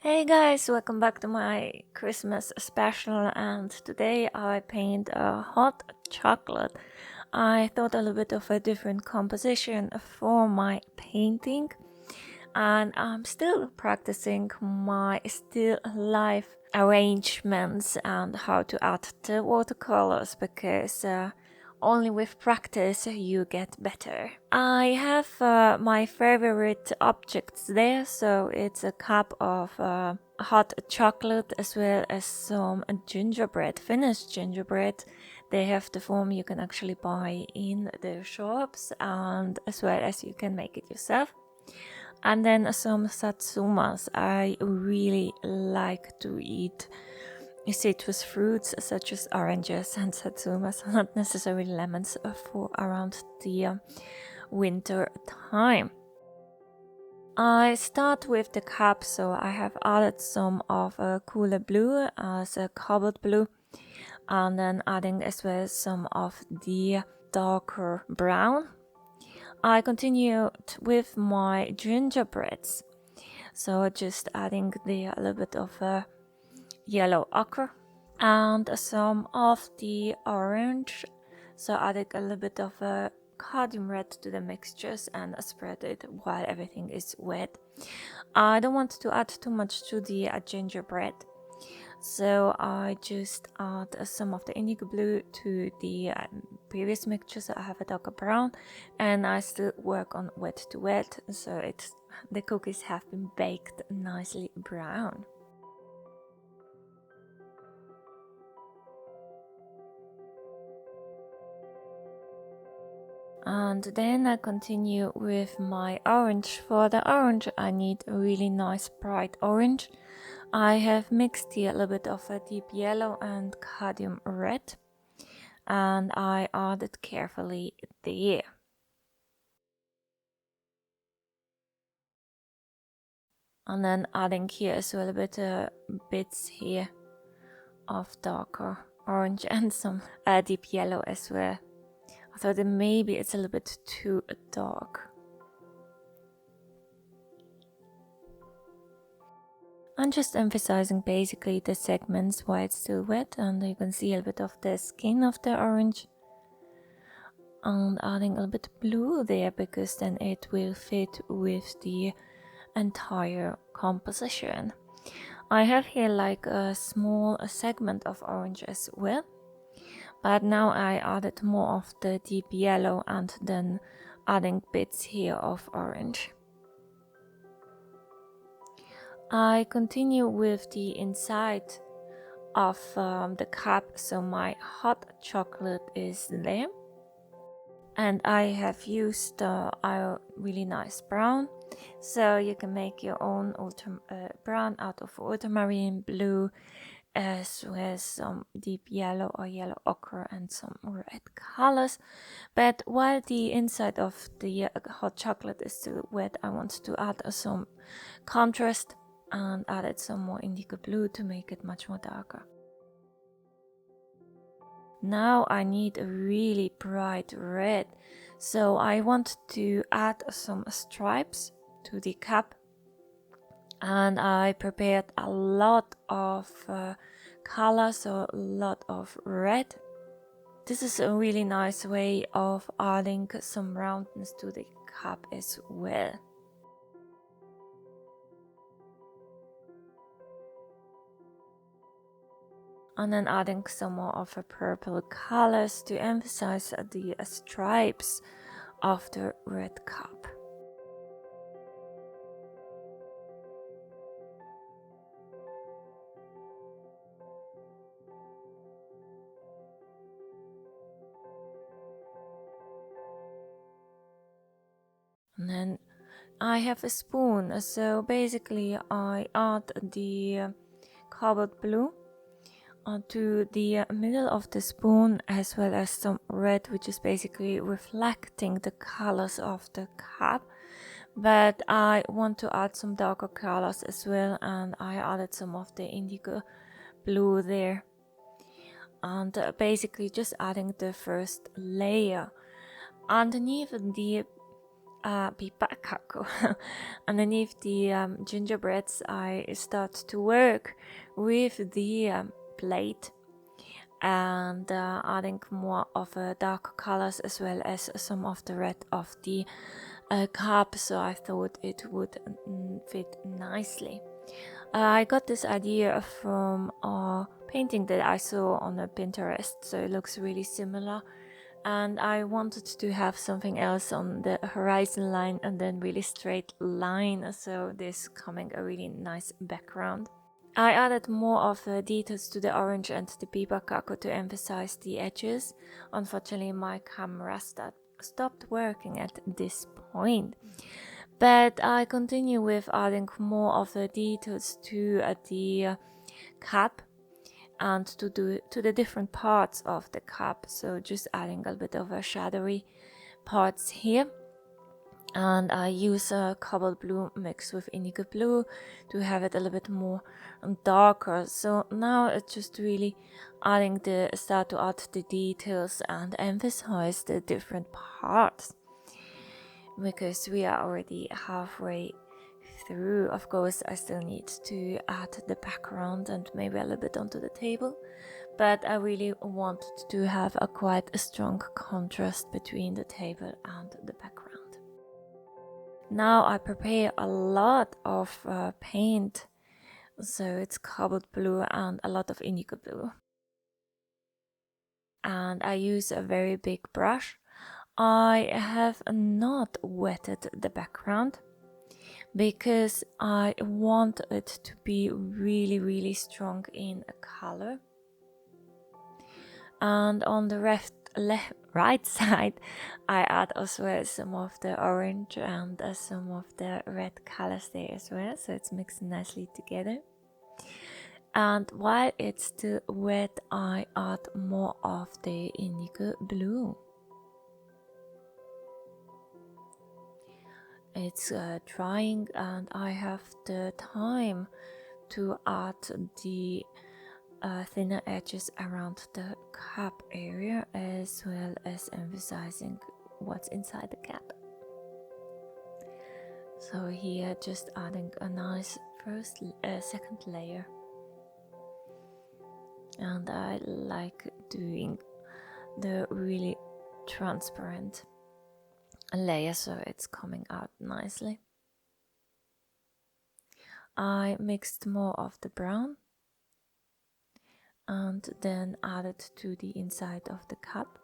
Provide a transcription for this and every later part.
Hey guys, welcome back to my Christmas special, and today I paint a hot chocolate. I thought a little bit of a different composition for my painting, and I'm still practicing my still life arrangements and how to add the watercolors because only with practice you get better. I have my favorite objects there, so it's a cup of hot chocolate as well as some gingerbread, Finnish gingerbread. They have the form you can actually buy in the shops, and as well as you can make it yourself. And then some satsumas. I really like to eat citrus fruits such as oranges and satsumas, not necessarily lemons, for around the winter time. I start with the cup, so I have added some of a cooler blue as a cobalt blue, and then adding as well some of the darker brown. I continued with my gingerbreads, so just adding a little bit of yellow ochre and some of the orange, so adding a little bit of cadmium red to the mixtures and spread it while everything is wet. I don't want to add too much to the gingerbread, so I just add some of the indigo blue to the previous mixture, so I have a darker brown, and I still work on wet to wet, so the cookies have been baked nicely brown. And then I continue with my orange. For the orange I need a really nice bright orange. I have mixed here a little bit of a deep yellow and cadmium red, and I add it carefully there. And then adding here as well a bit bits here of darker orange and some deep yellow as well. I thought that maybe it's a little bit too dark. I'm just emphasizing basically the segments while it's still wet, and you can see a little bit of the skin of the orange. And adding a little bit blue there because then it will fit with the entire composition. I have here like a small segment of orange as well, but now I added more of the deep yellow and then adding bits here of orange. I continue with the inside of the cup, so my hot chocolate is there, and I have used a really nice brown, so you can make your own brown out of ultramarine blue, as well as some deep yellow or yellow ochre and some red colors. But while the inside of the hot chocolate is still wet, I want to add some contrast and added some more indigo blue to make it much more darker. Now I need a really bright red, so I want to add some stripes to the cup, and I prepared a lot of colors, so a lot of red. This is a really nice way of adding some roundness to the cup as well. And then adding some more of a purple colors to emphasize the stripes of the red cup. And then I have a spoon, so basically I add the cobalt blue to the middle of the spoon, as well as some red, which is basically reflecting the colors of the cup. But I want to add some darker colors as well, and I added some of the indigo blue there. And basically just adding the first layer. Underneath the piparkakku. Underneath the gingerbreads, I start to work with the plate and adding more of dark colors as well as some of the red of the cup, so I thought it would fit nicely. I got this idea from a painting that I saw on Pinterest, so it looks really similar, and I wanted to have something else on the horizon line and then really straight line, so this coming a really nice background. I added more of the details to the orange and the piparkakku to emphasize the edges. Unfortunately, my camera stopped working at this point. But I continue with adding more of the details to the cap and to the different parts of the cap. So just adding a bit of a shadowy parts here. And I use a cobalt blue mixed with indigo blue to have it a little bit more darker. So now it's just really start to add the details and emphasize the different parts, because we are already halfway through. Of course, I still need to add the background and maybe a little bit onto the table, but I really wanted to have quite a strong contrast between the table and the background. Now I prepare a lot of paint, so it's cobalt blue and a lot of indigo blue. And I use a very big brush. I have not wetted the background because I want it to be really strong in color. And on the right side, I add as well some of the orange and some of the red colors there as well, so it's mixed nicely together. And while it's still wet, I add more of the indigo blue. It's drying and I have the time to add the thinner edges around the cap area, as well as emphasizing what's inside the cap. So here just adding a nice second layer, and I like doing the really transparent layer so it's coming out nicely. I mixed more of the brown and then added to the inside of the cup.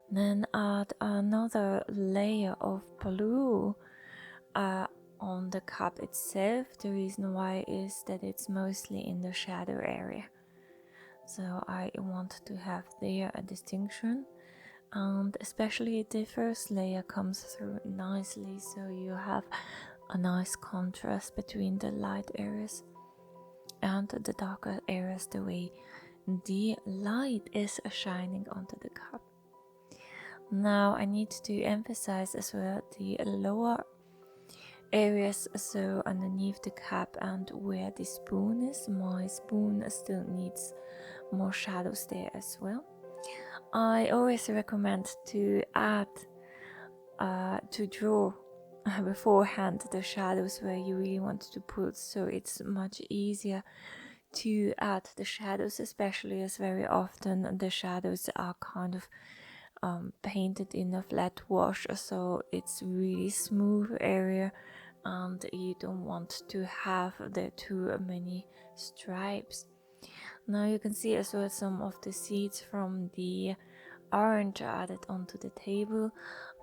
Then add another layer of blue on the cup itself. The reason why is that it's mostly in the shadow area, so I want to have there a distinction, and especially the first layer comes through nicely, so you have a nice contrast between the light areas and the darker areas, the way the light is shining onto the cup. Now I need to emphasize as well the lower areas, so underneath the cap and where the spoon is. My spoon still needs more shadows there as well. I always recommend to add to draw beforehand the shadows where you really want to put, so it's much easier to add the shadows, especially as very often the shadows are kind of painted in a flat wash, so it's really smooth area and you don't want to have the too many stripes. Now you can see as well some of the seeds from the orange added onto the table.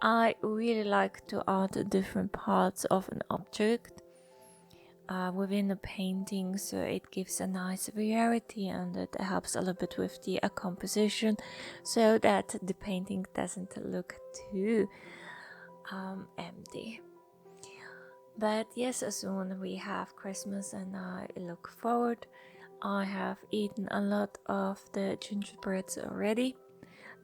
I really like to add different parts of an object within a painting, so it gives a nice variety and it helps a little bit with the composition, so that the painting doesn't look too empty. But yes, soon we have Christmas and I look forward. I have eaten a lot of the gingerbreads already.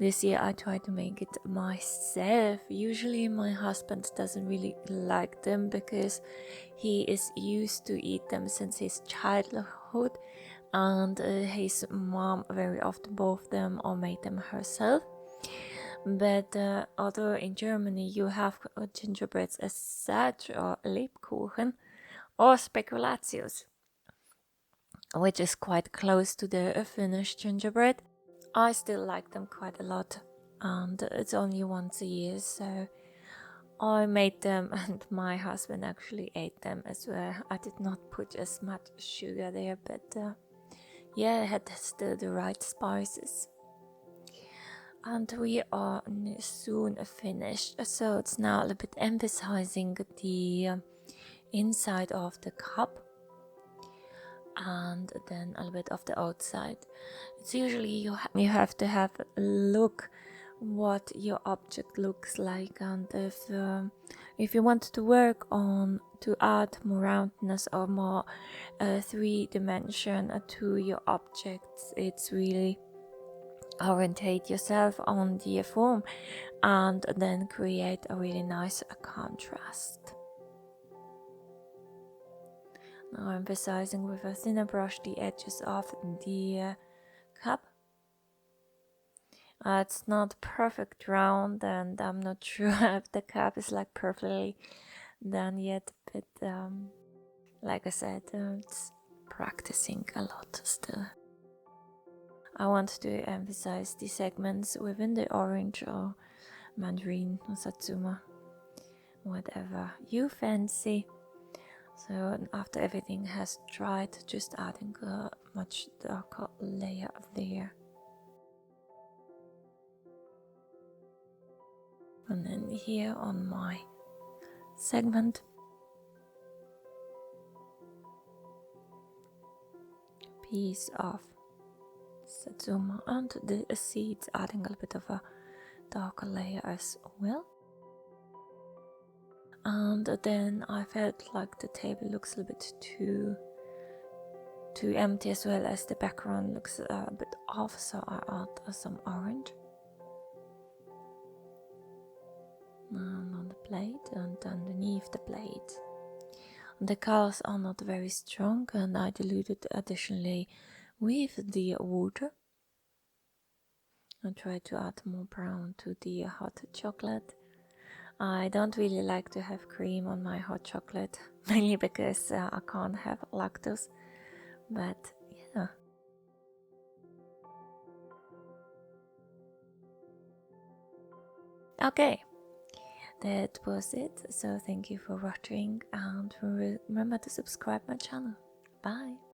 This year I try to make it myself. Usually my husband doesn't really like them because he is used to eat them since his childhood, and his mom very often bought them or made them herself. But although in Germany you have gingerbreads as such, or Lebkuchen, or Spekulatius, which is quite close to the Finnish gingerbread, I still like them quite a lot, and it's only once a year, so I made them and my husband actually ate them as well. I did not put as much sugar there, but yeah, I had still the right spices. And we are soon finished, so it's now a little bit emphasizing the inside of the cup and then a little bit of the outside. It's usually you have to have a look what your object looks like, and if you want to work on to add more roundness or more 3-dimension to your objects, it's really orientate yourself on the form and then create a really nice contrast. Now I'm emphasizing with a thinner brush the edges of the cup. It's not perfect round, and I'm not sure if the cup is like perfectly done yet, but like I said, it's practicing a lot still. I want to emphasize the segments within the orange or mandarin or satsuma, whatever you fancy. So after everything has dried, just adding a much darker layer there. And then here on my segment, piece of satsuma and the seeds, adding a little bit of a darker layer as well. And then I felt like the table looks a little bit too empty, as well as the background looks a bit off, so I add some orange. And on the plate and underneath the plate. And the colors are not very strong, and I diluted additionally with the water. I try to add more brown to the hot chocolate. I don't really like to have cream on my hot chocolate, mainly because I can't have lactose, but yeah. Okay, that was it. So thank you for watching, and remember to subscribe my channel. Bye.